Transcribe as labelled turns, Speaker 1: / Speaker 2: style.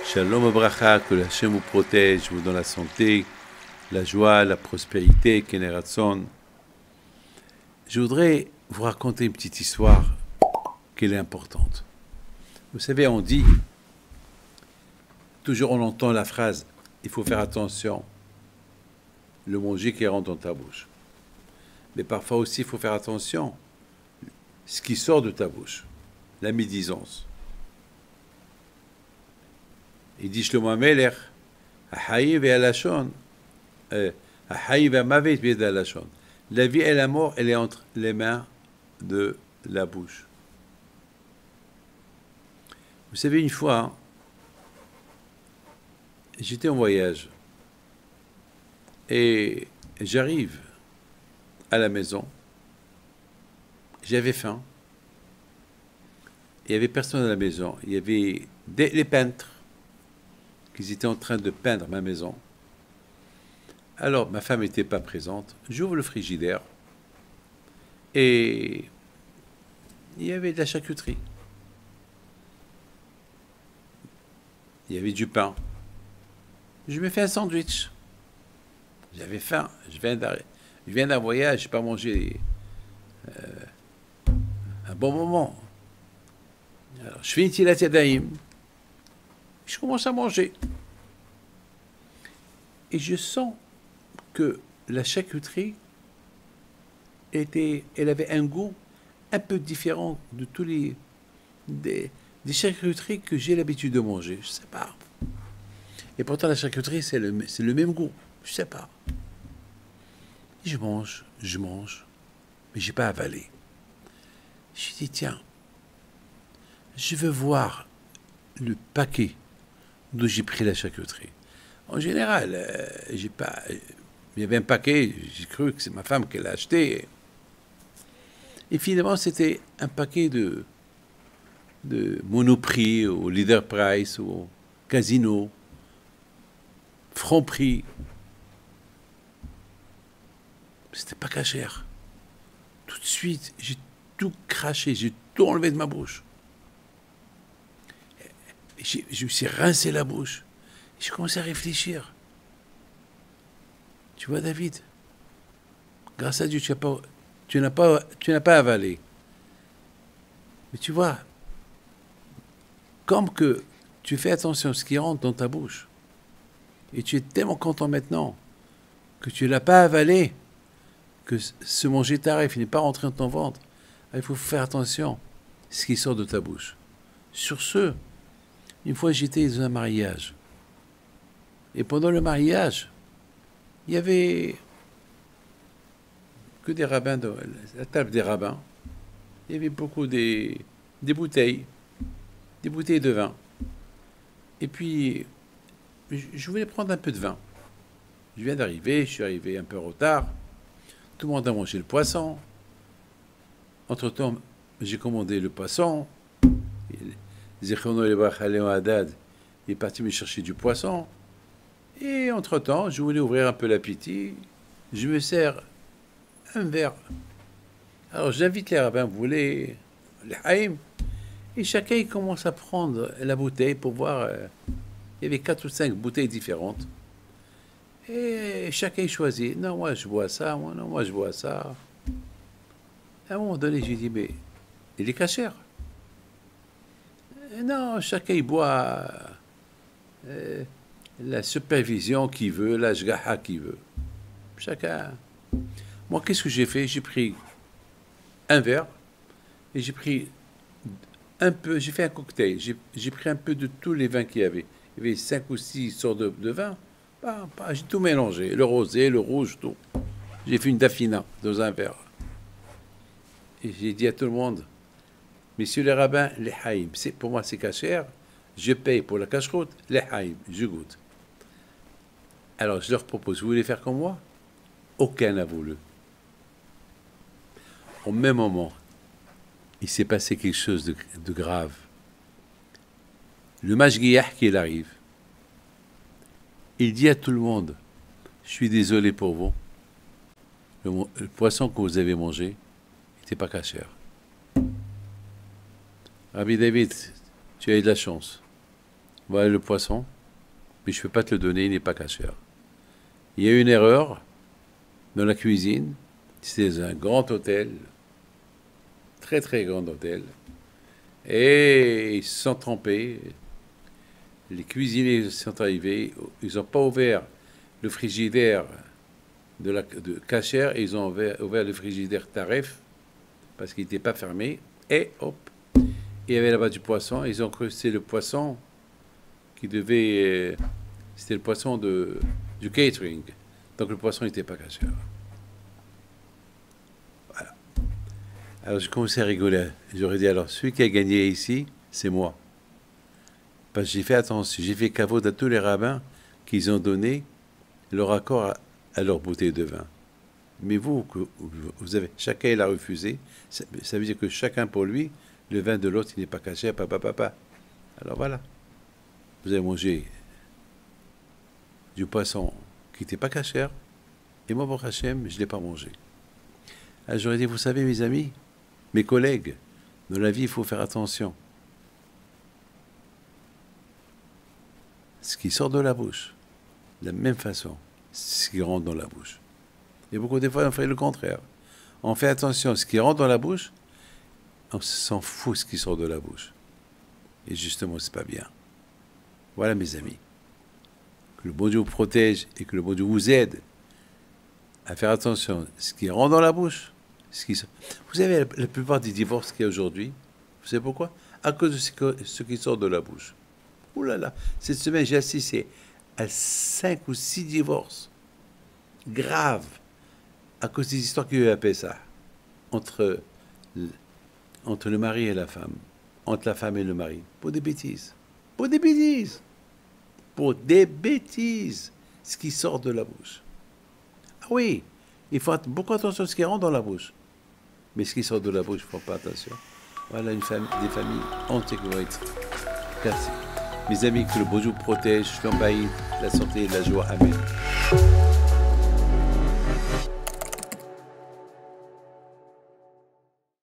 Speaker 1: Shalom Abracha, que la Hashem vous protège, vous donne la santé, la joie, la prospérité, Keneratson. Je voudrais vous raconter une petite histoire qui est importante. Vous savez, on dit, toujours on entend la phrase, il faut faire attention, le manger qui rentre dans ta bouche. Mais parfois aussi, il faut faire attention, ce qui sort de ta bouche, la médisance. Il dit Shlomo HaMelech, Haï ve'alashon, Haï ve'amavet ve'alashon. La vie et la mort, elle est entre les mains de la bouche. Vous savez, une fois, j'étais en voyage et j'arrive à la maison, j'avais faim, il n'y avait personne à la maison, il y avait les peintres qui étaient en train de peindre ma maison. Alors, ma femme n'était pas présente. J'ouvre le frigidaire et il y avait de la charcuterie. Il y avait du pain. Je me fais un sandwich. J'avais faim. Je viens d'un voyage, je n'ai pas mangé un bon moment. Alors, je fais une Netilat Yadayim. Je commence à manger. Et je sens que la charcuterie elle avait un goût un peu différent de tous des charcuteries que j'ai l'habitude de manger. Je ne sais pas. Et pourtant, la charcuterie, c'est le même goût. Je ne sais pas. Et je mange, mais je n'ai pas avalé. Je me dis, tiens, je veux voir le paquet d'où j'ai pris la charcuterie. En général, j'ai pas. Il y avait un paquet, j'ai cru que c'est ma femme qui l'a acheté. Et finalement, c'était un paquet de Monoprix, au Leader Price, au Casino, Franprix. C'était pas cachère. Tout de suite, j'ai tout craché, j'ai tout enlevé de ma bouche. Je me suis rincé la bouche. J'ai commencé à réfléchir. Tu vois, David, grâce à Dieu, tu n'as pas avalé. Mais tu vois, comme que tu fais attention à ce qui rentre dans ta bouche, et tu es tellement content maintenant que tu ne l'as pas avalé, que ce manger tarif n'est pas rentré dans ton ventre, il faut faire attention à ce qui sort de ta bouche. Sur ce, une fois j'étais dans un mariage. Et pendant le mariage, il y avait que des rabbins, la table des rabbins. Il y avait beaucoup des bouteilles de vin. Et puis, je voulais prendre un peu de vin. Je viens d'arriver, je suis arrivé un peu en retard. Tout le monde a mangé le poisson. Entre-temps, j'ai commandé le poisson. Zichrono Lebrach Léon Haddad est parti me chercher du poisson. Et entre-temps, je voulais ouvrir un peu l'appétit. Je me sers un verre. Alors j'invite les rabbins, vous voulez les haïm. Et chacun il commence à prendre la bouteille pour voir. Il y avait 4 ou 5 bouteilles différentes. Et chacun choisit. Non, moi je bois ça. Moi je bois ça. À un moment donné, j'ai dit, mais il est cachère. Non, chacun il boit la supervision qu'il veut, la shgaha qu'il veut. Chacun. Moi, qu'est-ce que j'ai fait? J'ai pris un verre et j'ai pris un peu, j'ai fait un cocktail. J'ai pris un peu de tous les vins qu'il y avait. Il y avait 5 ou 6 sortes de vins. J'ai tout mélangé, le rosé, le rouge, tout. J'ai fait une dafina dans un verre. Et j'ai dit à tout le monde, messieurs les rabbins, les haïm, pour moi c'est cachère, je paye pour la cacheroute, les haïm, je goûte. Alors je leur propose, vous voulez faire comme moi? Aucun n'a voulu. Au même moment, il s'est passé quelque chose de grave. Le mashgiach qui arrive, il dit à tout le monde, je suis désolé pour vous, Le poisson que vous avez mangé n'était pas cachère. Rabbi David, tu as eu de la chance. Voilà le poisson, mais je ne peux pas te le donner, il n'est pas cachère. Il y a eu une erreur dans la cuisine. C'était un grand hôtel, très très grand hôtel, et ils se sont trompés. Les cuisiniers sont arrivés, ils n'ont pas ouvert le frigidaire de cachère, et ils ont ouvert le frigidaire taref parce qu'il n'était pas fermé. Et hop, il y avait là-bas du poisson. Ils ont cru que c'était le poisson qui devait, c'était le poisson du catering. Donc le poisson n'était pas cachère. Voilà. Alors j'ai commencé à rigoler. J'aurais dit, alors celui qui a gagné ici, c'est moi. Parce que j'ai fait attention, j'ai fait cavode à tous les rabbins qu'ils ont donné leur accord à leur bouteille de vin. Mais vous avez, chacun l'a refusé, ça veut dire que chacun pour lui, le vin de l'autre, il n'est pas caché, papa. Alors voilà, vous avez mangé du poisson qui n'était pas caché, et moi, pour Hachem, je ne l'ai pas mangé. Alors j'aurais dit, vous savez, mes amis, mes collègues, dans la vie, il faut faire attention. Ce qui sort de la bouche, de la même façon, ce qui rentre dans la bouche. Et beaucoup de fois, on fait le contraire. On fait attention, ce qui rentre dans la bouche, on s'en fout ce qui sort de la bouche. Et justement, c'est pas bien. Voilà, mes amis. Que le bon Dieu vous protège et que le bon Dieu vous aide à faire attention. Ce qui rentre dans la bouche, ce qui sort. Vous savez, la plupart des divorces qu'il y a aujourd'hui, vous savez pourquoi? À cause de ce qui sort de la bouche. Ouh là là, cette semaine, j'ai assisté à 5 ou 6 divorces graves à cause des histoires qu'il y a eu à Pessah, entre le mari et la femme, entre la femme et le mari, pour des bêtises. Pour des bêtises. Pour des bêtises. Ce qui sort de la bouche. Ah oui, il faut beaucoup attention à ce qui rentre dans la bouche. Mais ce qui sort de la bouche, il ne faut pas attention. Voilà des familles entières qui vont être cassées. Mes amis, que le beau Dieu protège, l'embahit, la santé et la joie. Amen.